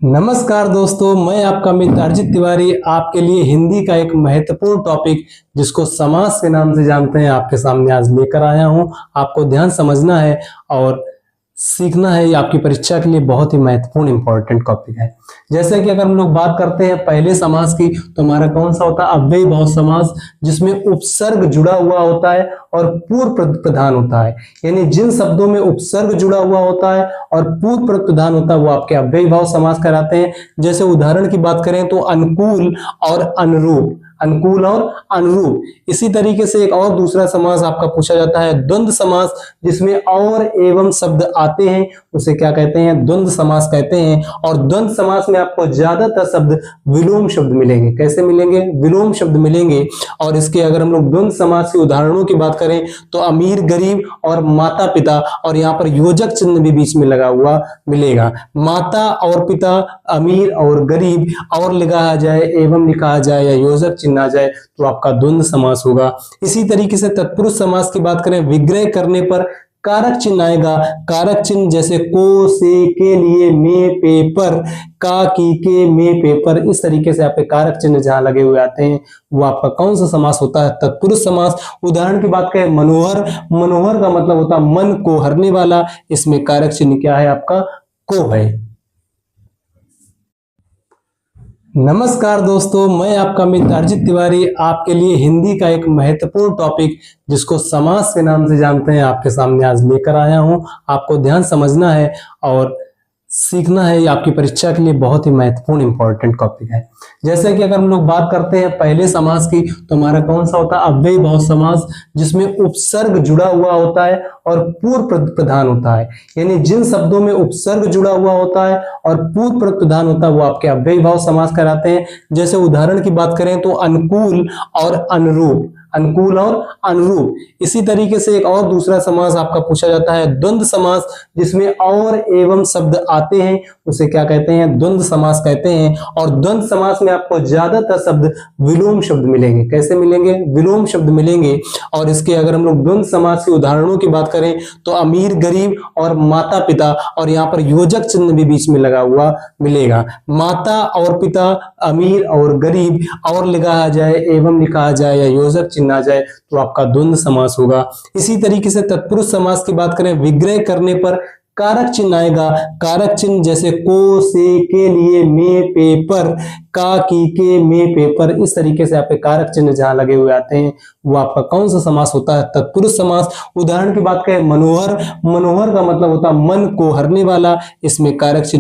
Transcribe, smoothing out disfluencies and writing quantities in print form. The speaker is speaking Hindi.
नमस्कार दोस्तों, मैं आपका मित्र अर्जित तिवारी आपके लिए हिंदी का एक महत्वपूर्ण टॉपिक जिसको समास के नाम से जानते हैं आपके सामने आज लेकर आया हूं। आपको ध्यान समझना है और सीखना है। ये आपकी परीक्षा के लिए बहुत ही महत्वपूर्ण इंपॉर्टेंट टॉपिक है। जैसे कि अगर हम लोग बात करते हैं पहले समास की, तो हमारा कौन सा होता है? अव्ययी भाव समास, जिसमें उपसर्ग जुड़ा हुआ होता है और पूर्व प्रधान होता है। यानी जिन शब्दों में उपसर्ग जुड़ा हुआ होता है और पूर्व प्रधान होता है वो आपके अव्ययी भाव समास कहलाते हैं। जैसे उदाहरण की बात करें तो अनुकूल और अनुरूप, अनुकूल और अनुरूप। इसी तरीके से एक और दूसरा समास आपका पूछा जाता है द्वंद्व समास, जिसमें और एवं शब्द आते हैं, उसे क्या कहते हैं? द्वंद्व समास कहते हैं। और द्वंद्व समास में आपको ज्यादातर शब्द विलोम शब्द मिलेंगे। कैसे मिलेंगे? विलोम शब्द मिलेंगे। और इसके अगर हम लोग द्वंद्व समास के उदाहरणों की बात करें तो अमीर गरीब और माता पिता, और यहाँ पर योजक चिन्ह भी बीच में लगा हुआ मिलेगा। माता और पिता, अमीर और गरीब, और लिखा जाए एवं लिखा जाए या योजक चिन्ह आ जाए तो आपका द्वंद्व समास होगा। इसी तरीके से तत्पुरुष समास की बात करें, विग्रह करने पर कारक चिन्ह आएगा। कारक चिन्ह जैसे को, से, के लिए, में, पे, पर, का, की, के, में, पे, पर, इस तरीके से आपके कारक चिन्ह जहां लगे हुए आते हैं वो आपका कौन सा समास होता है? तत्पुरुष समास। उदाहरण की बात करें मनोहर, मनोहर का मतलब होता है मन को हरने वाला। इसमें कारक चिन्ह क्या है? आपका को है। नमस्कार दोस्तों, मैं आपका मित्र अर्जित तिवारी आपके लिए हिंदी का एक महत्वपूर्ण टॉपिक जिसको समास के नाम से जानते हैं आपके सामने आज लेकर आया हूं। आपको ध्यान समझना है और सीखना है। ये आपकी परीक्षा के लिए बहुत ही महत्वपूर्ण इंपॉर्टेंट टॉपिक है। जैसे कि अगर हम लोग बात करते हैं पहले समास की, तो हमारा कौन सा होता है? अव्ययी भाव समास, जिसमें उपसर्ग जुड़ा हुआ होता है और पूर्व प्रधान होता है। यानी जिन शब्दों में उपसर्ग जुड़ा हुआ होता है और पूर्व प्रधान होता है वो आपके अव्ययी भाव समास कहलाते हैं। जैसे उदाहरण की बात करें तो अनुकूल और अनुरूप, अनुकूल और अनुरूप। इसी तरीके से एक और दूसरा समास आपका पूछा जाता है द्वंद्व समास, जिसमें और एवं शब्द आते हैं, उसे क्या कहते हैं? द्वंद्व समास कहते हैं। और द्वंद्व समास में आपको ज्यादातर शब्द विलोम शब्द मिलेंगे। कैसे मिलेंगे? विलोम शब्द मिलेंगे। और इसके अगर हम लोग द्वंद्व समास के उदाहरणों की बात करें तो अमीर गरीब और माता पिता, और यहाँ पर योजक चिन्ह भी बीच में लगा हुआ मिलेगा। माता और पिता, अमीर और गरीब, और लिखा जाए एवं लिखा जाए या योजक चिन्ह आ जाए तो आपका द्वंद्व समास होगा। इसी तरीके से तत्पुरुष समास की बात करें, विग्रह करने पर कारक चिन्ह आएगा। कारक चिन्ह जैसे को, से, के लिए, में, पे, पर, का, की, के, में, पे, पर, इस तरीके से आपके कारक चिन्ह जहां लगे हुए आते हैं वो आपका कौन सा समास होता है? तत्पुरुष समास। उदाहरण की बात करें मनोहर, मनोहर का मतलब होता है मन को हरने वाला। इसमें कारक चिन्ह